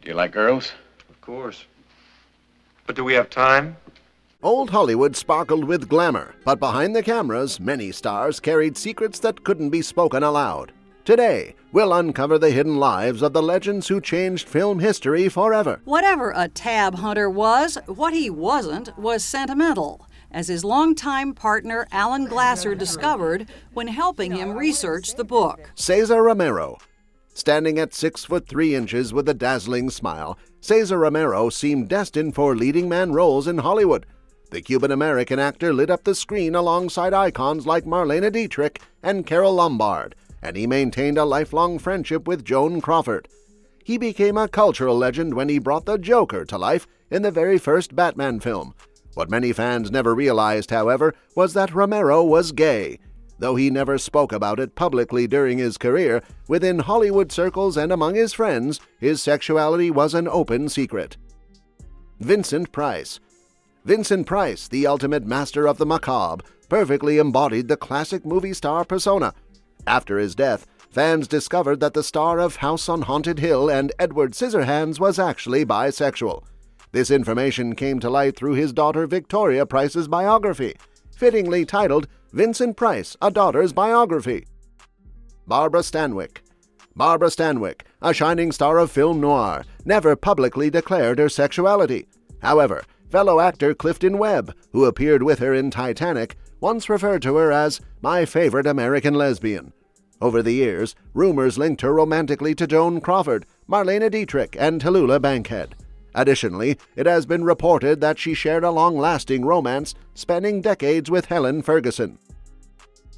You like girls? Of course. But do we have time? Old Hollywood sparkled with glamour, but behind the cameras, many stars carried secrets that couldn't be spoken aloud. Today, we'll uncover the hidden lives of the legends who changed film history forever. Whatever a tab hunter was, what he wasn't was sentimental, as his longtime partner Alan Glasser discovered when helping him research the book. Cesar Romero. Standing at 6'3" with a dazzling smile, Cesar Romero seemed destined for leading man roles in Hollywood. The Cuban-American actor lit up the screen alongside icons like Marlene Dietrich and Carole Lombard, and he maintained a lifelong friendship with Joan Crawford. He became a cultural legend when he brought the Joker to life in the very first Batman film. What many fans never realized, however, was that Romero was gay. Though he never spoke about it publicly during his career, within Hollywood circles and among his friends, his sexuality was an open secret. Vincent Price. Vincent Price, the ultimate master of the macabre, perfectly embodied the classic movie star persona. After his death, fans discovered that the star of House on Haunted Hill and Edward Scissorhands was actually bisexual. This information came to light through his daughter Victoria Price's biography, fittingly titled Vincent Price, A Daughter's Biography. Barbara Stanwyck. Barbara Stanwyck, a shining star of film noir, never publicly declared her sexuality. However, fellow actor Clifton Webb, who appeared with her in Titanic, once referred to her as my favorite American lesbian. Over the years, rumors linked her romantically to Joan Crawford, Marlene Dietrich, and Tallulah Bankhead. Additionally, it has been reported that she shared a long-lasting romance spanning decades with Helen Ferguson.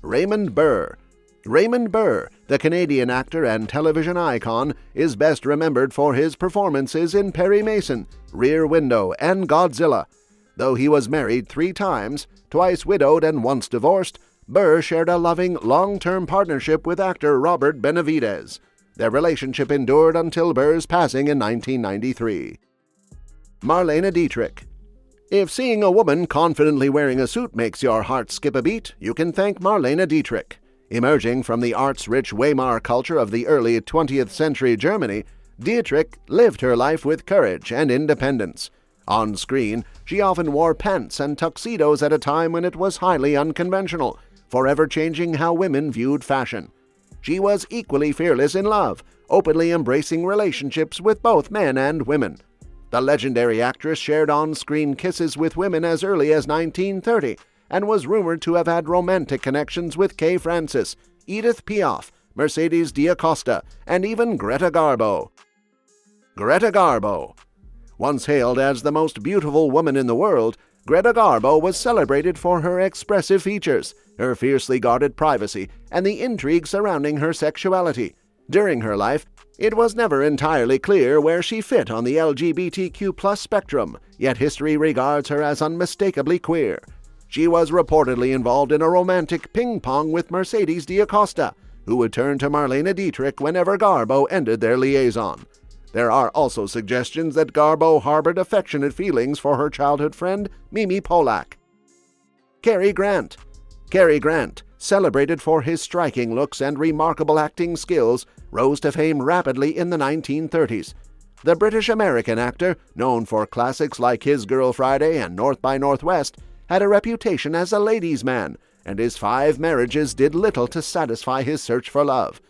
Raymond Burr. Raymond Burr, the Canadian actor and television icon, is best remembered for his performances in Perry Mason, Rear Window, and Godzilla. Though he was married 3 times, twice widowed and once divorced, Burr shared a loving, long-term partnership with actor Robert Benavidez. Their relationship endured until Burr's passing in 1993. Marlene Dietrich. If seeing a woman confidently wearing a suit makes your heart skip a beat, you can thank Marlene Dietrich. Emerging from the arts-rich Weimar culture of the early 20th century Germany, Dietrich lived her life with courage and independence. On screen, she often wore pants and tuxedos at a time when it was highly unconventional, forever changing how women viewed fashion. She was equally fearless in love, openly embracing relationships with both men and women. The legendary actress shared on-screen kisses with women as early as 1930 and was rumored to have had romantic connections with Kay Francis, Edith Piaf, Mercedes D'Acosta, and even Greta Garbo. Greta Garbo. Once hailed as the most beautiful woman in the world, Greta Garbo was celebrated for her expressive features, her fiercely guarded privacy, and the intrigue surrounding her sexuality. During her life, it was never entirely clear where she fit on the LGBTQ+ spectrum, yet history regards her as unmistakably queer. She was reportedly involved in a romantic ping-pong with Mercedes D'Acosta, who would turn to Marlene Dietrich whenever Garbo ended their liaison. There are also suggestions that Garbo harbored affectionate feelings for her childhood friend, Mimi Polak. Cary Grant. Cary Grant, celebrated for his striking looks and remarkable acting skills, rose to fame rapidly in the 1930s. The British-American actor, known for classics like His Girl Friday and North by Northwest, had a reputation as a ladies' man, and his 5 marriages did little to satisfy his search for love.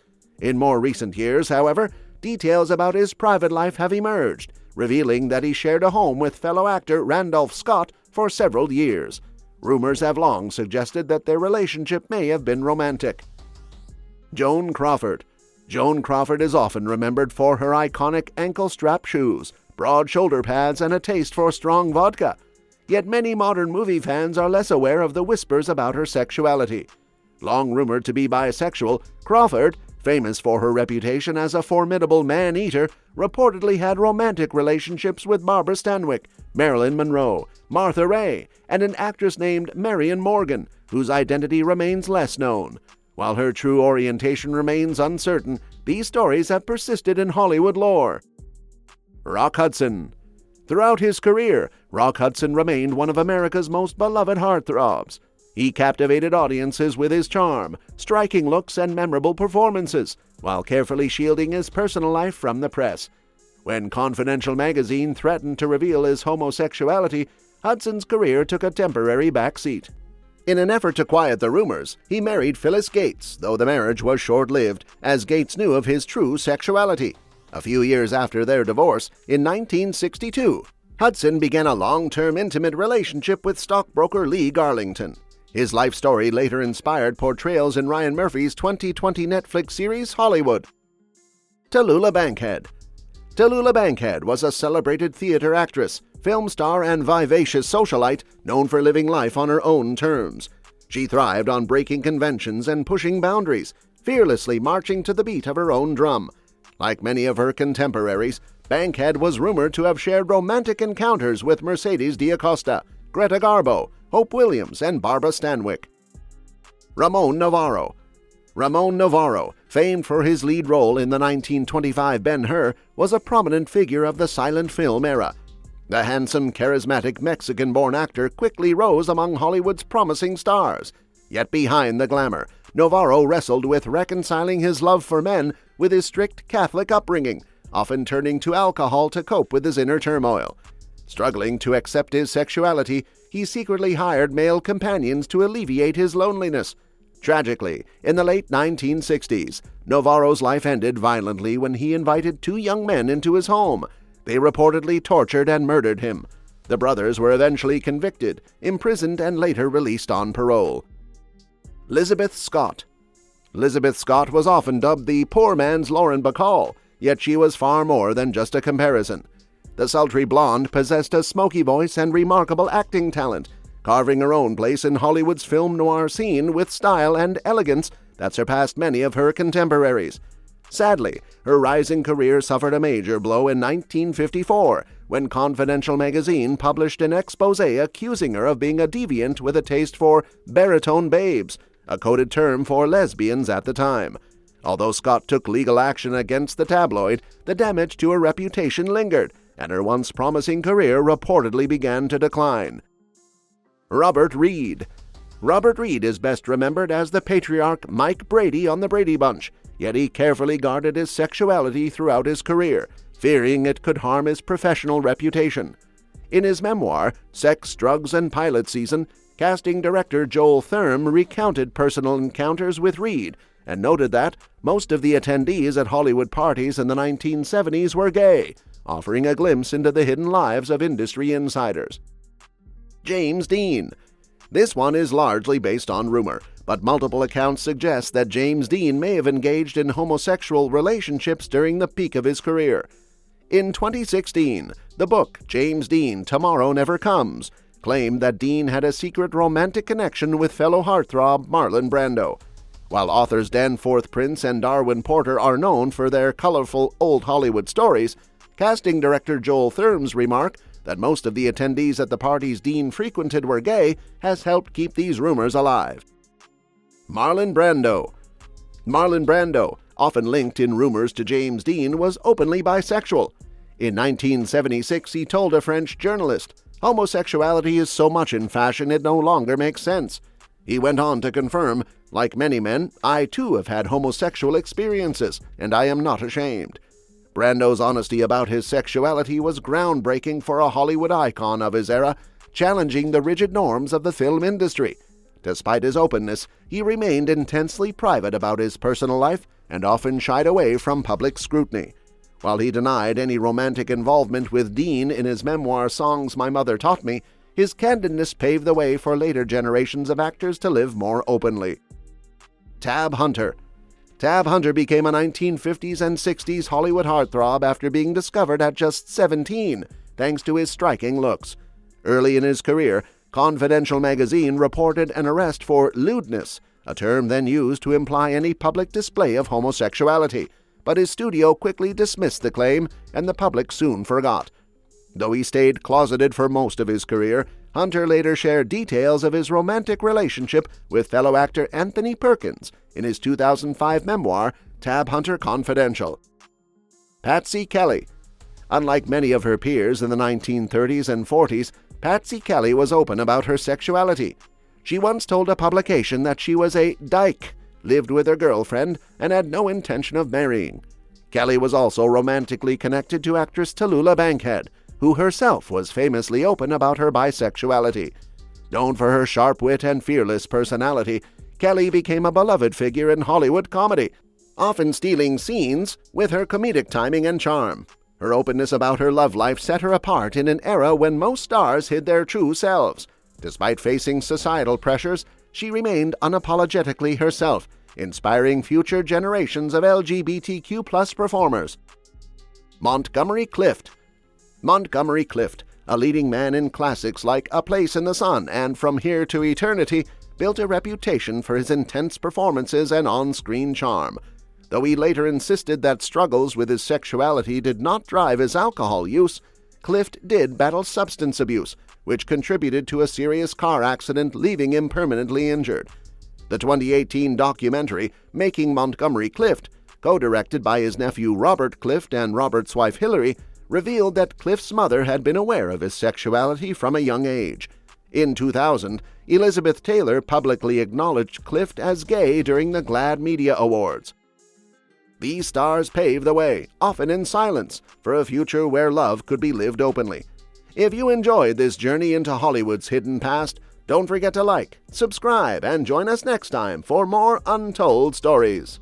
In more recent years, however, details about his private life have emerged, revealing that he shared a home with fellow actor Randolph Scott for several years. Rumors have long suggested that their relationship may have been romantic. Joan Crawford. Joan Crawford is often remembered for her iconic ankle-strap shoes, broad shoulder pads, and a taste for strong vodka. Yet many modern movie fans are less aware of the whispers about her sexuality. Long rumored to be bisexual, Crawford, famous for her reputation as a formidable man-eater, reportedly had romantic relationships with Barbara Stanwyck, Marilyn Monroe, Martha Raye, and an actress named Marion Morgan, whose identity remains less known. While her true orientation remains uncertain, these stories have persisted in Hollywood lore. Rock Hudson. Throughout his career, Rock Hudson remained one of America's most beloved heartthrobs. He captivated audiences with his charm, striking looks, and memorable performances, while carefully shielding his personal life from the press. When Confidential magazine threatened to reveal his homosexuality, Hudson's career took a temporary backseat. In an effort to quiet the rumors, he married Phyllis Gates, though the marriage was short-lived, as Gates knew of his true sexuality. A few years after their divorce, in 1962, Hudson began a long-term intimate relationship with stockbroker Lee Garlington. His life story later inspired portrayals in Ryan Murphy's 2020 Netflix series Hollywood. Tallulah Bankhead. Tallulah Bankhead was a celebrated theater actress, film star, and vivacious socialite known for living life on her own terms. She thrived on breaking conventions and pushing boundaries, fearlessly marching to the beat of her own drum. Like many of her contemporaries, Bankhead was rumored to have shared romantic encounters with Mercedes D'Acosta, Greta Garbo, Hope Williams, and Barbara Stanwyck. Ramon Novarro. Ramon Novarro, famed for his lead role in the 1925 Ben-Hur, was a prominent figure of the silent film era. The handsome, charismatic Mexican-born actor quickly rose among Hollywood's promising stars. Yet behind the glamour, Novarro wrestled with reconciling his love for men with his strict Catholic upbringing, often turning to alcohol to cope with his inner turmoil. Struggling to accept his sexuality, he secretly hired male companions to alleviate his loneliness. Tragically, in the late 1960s, Novarro's life ended violently when he invited two young men into his home. They reportedly tortured and murdered him. The brothers were eventually convicted, imprisoned, and later released on parole. Lizabeth Scott. Lizabeth Scott was often dubbed the poor man's Lauren Bacall, yet she was far more than just a comparison. The sultry blonde possessed a smoky voice and remarkable acting talent, carving her own place in Hollywood's film noir scene with style and elegance that surpassed many of her contemporaries. Sadly, her rising career suffered a major blow in 1954 when Confidential magazine published an exposé accusing her of being a deviant with a taste for baritone babes, a coded term for lesbians at the time. Although Scott took legal action against the tabloid, the damage to her reputation lingered, and her once promising career reportedly began to decline. Robert Reed. Robert Reed is best remembered as the patriarch Mike Brady on The Brady Bunch, yet he carefully guarded his sexuality throughout his career, fearing it could harm his professional reputation. In his memoir, Sex, Drugs, and Pilot Season, casting director Joel Thurm recounted personal encounters with Reed and noted that most of the attendees at Hollywood parties in the 1970s were gay, offering a glimpse into the hidden lives of industry insiders. James Dean. This one is largely based on rumor, but multiple accounts suggest that James Dean may have engaged in homosexual relationships during the peak of his career. In 2016, the book James Dean, Tomorrow Never Comes claimed that Dean had a secret romantic connection with fellow heartthrob Marlon Brando. While authors Danforth Prince and Darwin Porter are known for their colorful old Hollywood stories, casting director Joel Thurm's remark that most of the attendees at the parties Dean frequented were gay has helped keep these rumors alive. Marlon Brando. Marlon Brando, often linked in rumors to James Dean, was openly bisexual. In 1976, he told a French journalist, "Homosexuality is so much in fashion it no longer makes sense." He went on to confirm, "Like many men, I too have had homosexual experiences, and I am not ashamed." Brando's honesty about his sexuality was groundbreaking for a Hollywood icon of his era, challenging the rigid norms of the film industry. Despite his openness, he remained intensely private about his personal life and often shied away from public scrutiny. While he denied any romantic involvement with Dean in his memoir Songs My Mother Taught Me, his candidness paved the way for later generations of actors to live more openly. Tab Hunter. Tab Hunter became a 1950s and 60s Hollywood heartthrob after being discovered at just 17, thanks to his striking looks. Early in his career, Confidential magazine reported an arrest for lewdness, a term then used to imply any public display of homosexuality, but his studio quickly dismissed the claim, and the public soon forgot. Though he stayed closeted for most of his career, Hunter later shared details of his romantic relationship with fellow actor Anthony Perkins in his 2005 memoir, Tab Hunter Confidential. Patsy Kelly. Unlike many of her peers in the 1930s and 40s, Patsy Kelly was open about her sexuality. She once told a publication that she was a dyke, lived with her girlfriend, and had no intention of marrying. Kelly was also romantically connected to actress Tallulah Bankhead, who herself was famously open about her bisexuality. Known for her sharp wit and fearless personality, Kelly became a beloved figure in Hollywood comedy, often stealing scenes with her comedic timing and charm. Her openness about her love life set her apart in an era when most stars hid their true selves. Despite facing societal pressures, she remained unapologetically herself, inspiring future generations of LGBTQ+ performers. Montgomery Clift. Montgomery Clift, a leading man in classics like A Place in the Sun and From Here to Eternity, built a reputation for his intense performances and on-screen charm. Though he later insisted that struggles with his sexuality did not drive his alcohol use, Clift did battle substance abuse, which contributed to a serious car accident leaving him permanently injured. The 2018 documentary, Making Montgomery Clift, co-directed by his nephew Robert Clift and Robert's wife Hillary, revealed that Clift's mother had been aware of his sexuality from a young age. In 2000, Elizabeth Taylor publicly acknowledged Clift as gay during the GLAAD Media Awards. These stars paved the way, often in silence, for a future where love could be lived openly. If you enjoyed this journey into Hollywood's hidden past, don't forget to like, subscribe, and join us next time for more untold stories.